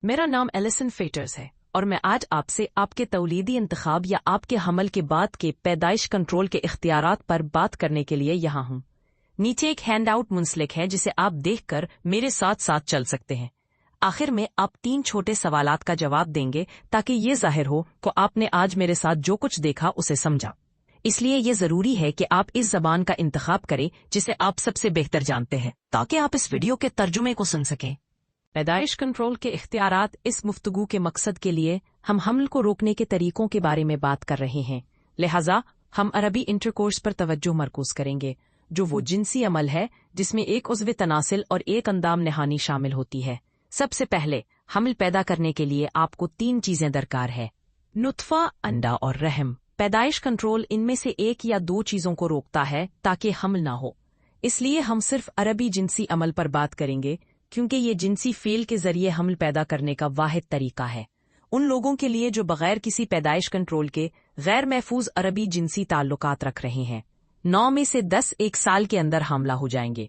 मेरा नाम Allison fetters है और मैं आज आपसे आपके तौलीदी इंतखाब या आपके हमल के बाद के पैदाइश कंट्रोल के इख्तियारात पर बात करने के लिए यहाँ हूँ। नीचे एक हैंड आउट मुंसलिक है जिसे आप देखकर मेरे साथ साथ चल सकते हैं। आखिर में आप 3 छोटे सवालात का जवाब देंगे ताकि ये जाहिर हो कि आपने आज मेरे साथ जो कुछ देखा उसे समझा। इसलिए ये जरूरी है कि आप इस जबान का इंतखाब करें जिसे आप सबसे बेहतर जानते हैं ताकि आप इस वीडियो के तर्जुमे को सुन सकें। पैदाइश कंट्रोल के इख्तियारात इस मुफ्तगू के मकसद के लिए हम हमल को रोकने के तरीकों के बारे में बात कर रहे हैं, लिहाजा हम अरबी इंटरकोर्स पर तवज्जो मरकूज करेंगे, जो वो जिनसी अमल है जिसमें एक उज़्व तनासिल और एक अंदाम नहानी शामिल होती है। सबसे पहले हमल पैदा करने के लिए आपको 3 चीजें दरकार है: नुत्फा, अंडा और रहम। पैदाइश कंट्रोल इनमें से एक या 2 चीजों को रोकता है ताकि हमल ना हो। इसलिए हम सिर्फ अरबी जिनसी अमल पर बात करेंगे क्योंकि ये जिनसी फेल के जरिए हमल पैदा करने का वाहिद तरीका है उन लोगों के लिए जो बगैर किसी पैदाइश कंट्रोल के गैर महफूज अरबी जिनसी ताल्लुकात रख रहे हैं। 9 में से 10 एक साल के अंदर हामला हो जाएंगे।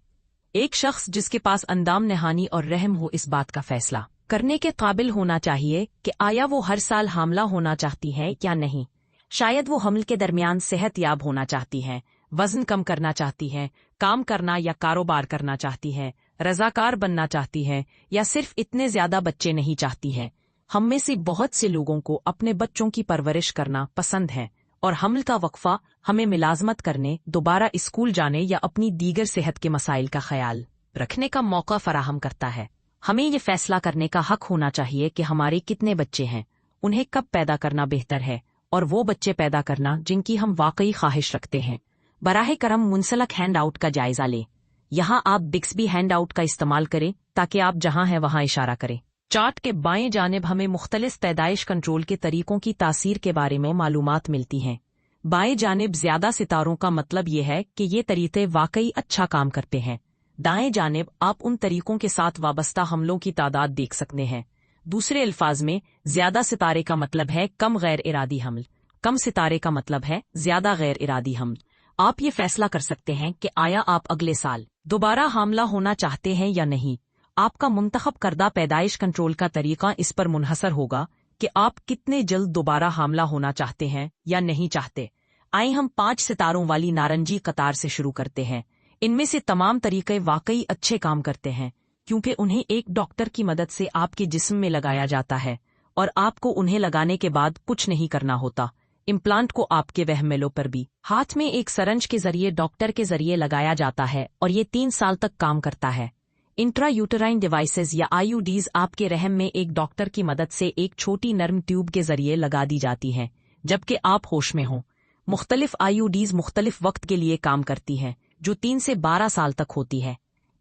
एक शख्स जिसके पास अंदाम नहानी और रहम हो इस बात का फैसला करने के काबिल होना चाहिए कि आया वो हर साल हामला होना चाहती है या नहीं। शायद वो हमल के दरमियान सेहत याब होना चाहती हैं, वजन कम करना चाहती हैं, काम करना या कारोबार करना चाहती हैं, रजाकार बनना चाहती हैं या सिर्फ इतने ज्यादा बच्चे नहीं चाहती हैं। हम में से बहुत से लोगों को अपने बच्चों की परवरिश करना पसंद है और हमल का वक्फा हमें मिलाजमत करने, दोबारा स्कूल जाने या अपनी दीगर सेहत के मसाइल का ख्याल रखने का मौका फराहम करता है। हमें ये फैसला करने का हक होना चाहिए कि हमारे कितने बच्चे हैं, उन्हें कब पैदा करना बेहतर है और वो बच्चे पैदा करना जिनकी हम वाकई ख्वाहिश रखते हैं। बराहे करम मुंसलक हैंड आउट का जायजा लें। यहाँ आप बिक्सबी हैंड आउट का इस्तेमाल करें ताकि आप जहाँ हैं वहाँ इशारा करें। चार्ट के बाएं जानिब हमें मुख्तलिफ पैदाइश कंट्रोल के तरीकों की तासीर के बारे में मालूमात मिलती हैं। बाएं जानिब ज्यादा सितारों का मतलब ये है कि ये तरीके वाकई अच्छा काम करते हैं। दाएं जानिब आप उन तरीकों के साथ वाबस्ता हमलों की तादाद देख सकते हैं। दूसरे अल्फाज में ज्यादा सितारे का मतलब है कम गैर इरादी हमल, कम सितारे का मतलब है ज्यादा गैर इरादी हमल। आप ये फैसला कर सकते हैं कि आया आप अगले साल दोबारा हामला होना चाहते हैं या नहीं। आपका मुंतखब करदा पैदाइश कंट्रोल का तरीका इस पर मुनहसर होगा कि आप कितने जल्द दोबारा हामला होना चाहते हैं या नहीं चाहते। आइए हम 5 सितारों वाली नारंगी कतार से शुरू करते हैं। इनमें से तमाम तरीके वाकई अच्छे काम करते हैं क्योंकि उन्हें एक डॉक्टर की मदद से आपके जिस्म में लगाया जाता है और आपको उन्हें लगाने के बाद कुछ नहीं करना होता। इम्प्लांट को आपके वहमेलों पर भी हाथ में एक सरंज के जरिए डॉक्टर के जरिए लगाया जाता है और ये 3 साल तक काम करता है। इंट्रा यूटेराइन डिवाइसेस या IUDs आपके रहम में एक डॉक्टर की मदद से एक छोटी नर्म ट्यूब के जरिए लगा दी जाती हैं जबकि आप होश में हों। मुख्तलिफ IUDs मुख्तलिफ वक्त के लिए काम करती हैं जो 3 से 12 साल तक होती है।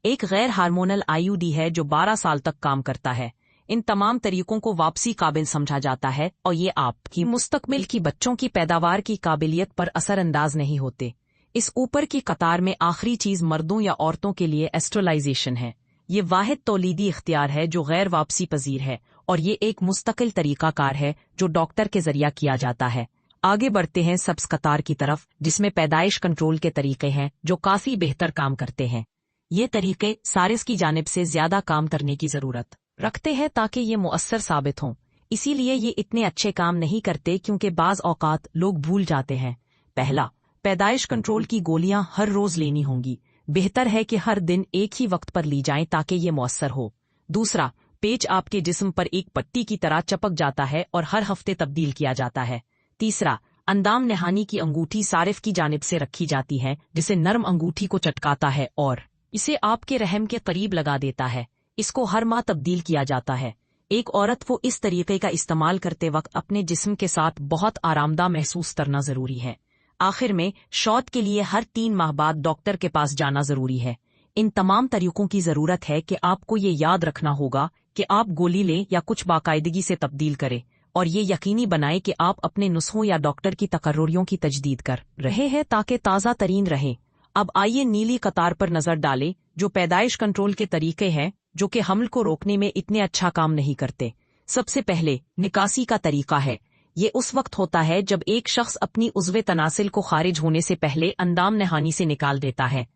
एक गैर हार्मोनल IUD है जो 12 साल तक काम करता है। इन तमाम तरीकों को वापसी काबिल समझा जाता है और ये आपकी मुस्तकबिल की बच्चों की पैदावार की काबिलियत पर असरअंदाज नहीं होते। इस ऊपर की कतार में आखिरी चीज मर्दों या औरतों के लिए एस्ट्रोलाइजेशन है। ये वाहिद तौलीदी इख्तियार है जो गैर वापसी पजीर है और ये एक मुस्तकिल तरीकाकार है जो डॉक्टर के जरिया किया जाता है। आगे बढ़ते हैं सब्ज कतार की तरफ जिसमें पैदाइश कंट्रोल के तरीके हैं जो काफी बेहतर काम करते हैं। ये तरीके सारिस की जानिब से ज्यादा काम करने की जरूरत रखते हैं ताकि ये मुअस्सर साबित हों। इसीलिए ये इतने अच्छे काम नहीं करते क्योंकि बाज औकात लोग भूल जाते हैं। पहला, पैदाइश कंट्रोल की गोलियां हर रोज लेनी होंगी। बेहतर है कि हर दिन एक ही वक्त पर ली जाएं ताकि ये मुअस्सर हो। दूसरा, पेच आपके जिस्म पर एक पट्टी की तरह चपक जाता है और हर हफ्ते तब्दील किया जाता है। तीसरा, अंदाम नहानी की अंगूठी सारिफ की जानिब से रखी जाती है जिसे नर्म अंगूठी को चटकाता है और इसे आपके रहम के करीब लगा देता है। इसको हर माह तब्दील किया जाता है। एक औरत को इस तरीके का इस्तेमाल करते वक्त अपने जिस्म के साथ बहुत आरामदाह महसूस करना जरूरी है। आखिर में शौच के लिए हर 3 माह बाद डॉक्टर के पास जाना जरूरी है। इन तमाम तरीकों की जरूरत है कि आपको ये याद रखना होगा कि आप गोली लें या कुछ बाकायदगी से तब्दील करें और ये यकीनी बनाएं कि आप अपने नुस्खों या डॉक्टर की तकर्रुरियों की तजदीद कर रहे हैं ताकि ताज़ा तरीन रहे। अब आइए नीली कतार पर नजर डालें जो पैदाइश कंट्रोल के तरीके हैं जो कि हमल को रोकने में इतने अच्छा काम नहीं करते। सबसे पहले निकासी का तरीका है। ये उस वक्त होता है जब एक शख्स अपनी उज़्व तनासिल को खारिज होने से पहले अंदाम नहानी से निकाल देता है,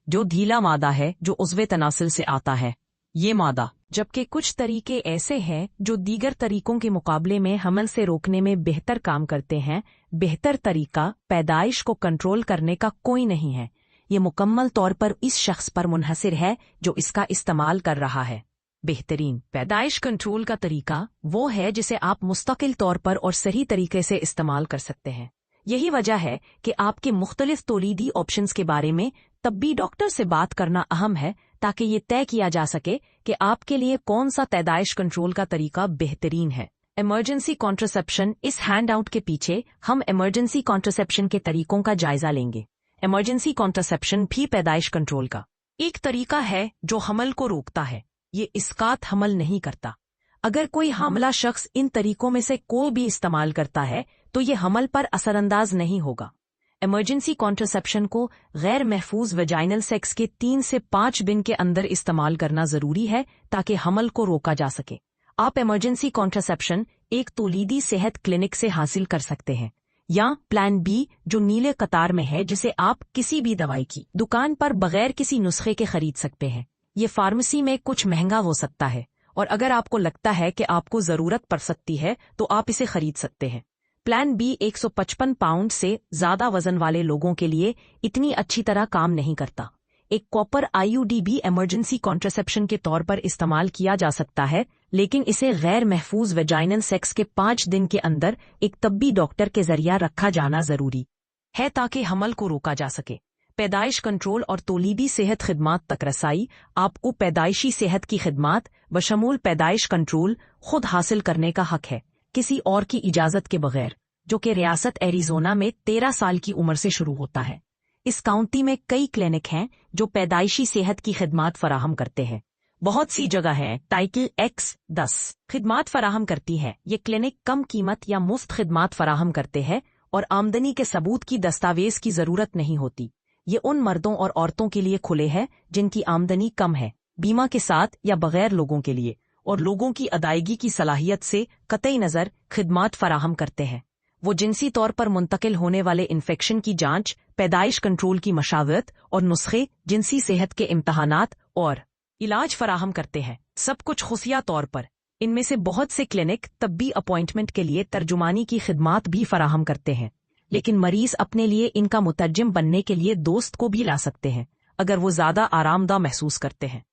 जो ढीला मादा है जो उज़्व तनासिल से आता है। ये मादा। जबकि कुछ तरीके ऐसे हैं जो दीगर तरीकों के मुकाबले में हमल से रोकने में बेहतर काम करते हैं। बेहतर तरीका पैदाइश को कंट्रोल करने का कोई नहीं है, ये मुकम्मल तौर पर इस शख्स पर मुनहसिर है जो इसका इस्तेमाल कर रहा है। बेहतरीन पैदाइश कंट्रोल का तरीका वो है जिसे आप मुस्तकिल तौर पर और सही तरीके से इस्तेमाल कर सकते हैं। यही वजह है कि आपके मुख्तलिफ तौलीदी ऑप्शंस के बारे में तब भी डॉक्टर से बात करना अहम है, ताकि ये तय किया जा सके कि आपके लिए कौन सा पैदाइश कंट्रोल का तरीका बेहतरीन है। Emergency contraception. इस हैंड आउट के पीछे हम इमरजेंसी कॉन्ट्रासेप्शन के तरीकों का जायजा लेंगे। इमरजेंसी कॉन्ट्रासेप्शन भी पैदाइश कंट्रोल का एक तरीका है जो हमल को रोकता है, ये इसकात हमल नहीं करता। अगर कोई हामला शख्स इन तरीकों में से कोई भी इस्तेमाल करता है तो ये हमल पर असरअंदाज नहीं होगा। इमरजेंसी कॉन्ट्रासेप्शन को गैर महफूज वजाइनल सेक्स के 3 से 5 दिन के अंदर इस्तेमाल करना जरूरी है ताकि हमल को रोका जा सके। आप इमरजेंसी कॉन्ट्रासेप्शन एक तौलीदी सेहत क्लिनिक से हासिल कर सकते हैं, या प्लान बी जो नीले कतार में है, जिसे आप किसी भी दवाई की दुकान पर बगैर किसी नुस्खे के खरीद सकते हैं। ये फार्मेसी में कुछ महंगा हो सकता है, और अगर आपको लगता है कि आपको जरूरत पड़ सकती है तो आप इसे खरीद सकते हैं। प्लान बी 155 पाउंड से ज्यादा वजन वाले लोगों के लिए इतनी अच्छी तरह काम नहीं करता। एक कॉपर आईयूडी भी इमरजेंसी कॉन्ट्रासेप्शन के तौर पर इस्तेमाल किया जा सकता है, लेकिन इसे गैर महफूज वेजाइनल सेक्स के 5 दिन के अंदर एक तब्बी डॉक्टर के जरिए रखा जाना जरूरी है ताकि हमल को रोका जा सके। पैदाइश कंट्रोल और तौलीदी सेहत खिदमात तक रसाई। आपको पैदाइशी सेहत की खिदमात बशमूल पैदाइश कंट्रोल खुद हासिल करने का हक है, किसी और की इजाजत के बगैर, जो कि रियासत एरिजोना में 13 साल की उम्र से शुरू होता है। इस काउंटी में कई क्लिनिक हैं जो पैदाइशी सेहत की खिदमात फराहम करते हैं। बहुत सी जगह है टाइटल X10 खिदमात फराहम करती है। ये क्लिनिक कम कीमत या मुफ्त खिदमात फराहम करते हैं और आमदनी के सबूत की दस्तावेज की जरूरत नहीं होती। ये उन मर्दों और औरतों के लिए खुले हैं जिनकी आमदनी कम है, बीमा के साथ या बगैर लोगों के लिए, और लोगों की अदायगी की सलाहियत से कतई नज़र खिदमात फराहम करते हैं। वो जिनसी तौर पर मुंतकिल होने वाले इन्फेक्शन की जांच, पैदाइश कंट्रोल की मशावरत और नुस्खे, जिनसी सेहत के इम्तहानात और इलाज फराहम करते हैं, सब कुछ खुफिया तौर पर। इनमें से बहुत से क्लिनिक तब्बी अपॉइंटमेंट के लिए तर्जुमानी की खिदमात भी फराहम करते हैं, लेकिन मरीज अपने लिए इनका मुतर्जिम बनने के लिए दोस्त को भी ला सकते हैं अगर वो ज्यादा आरामदा महसूस करते हैं।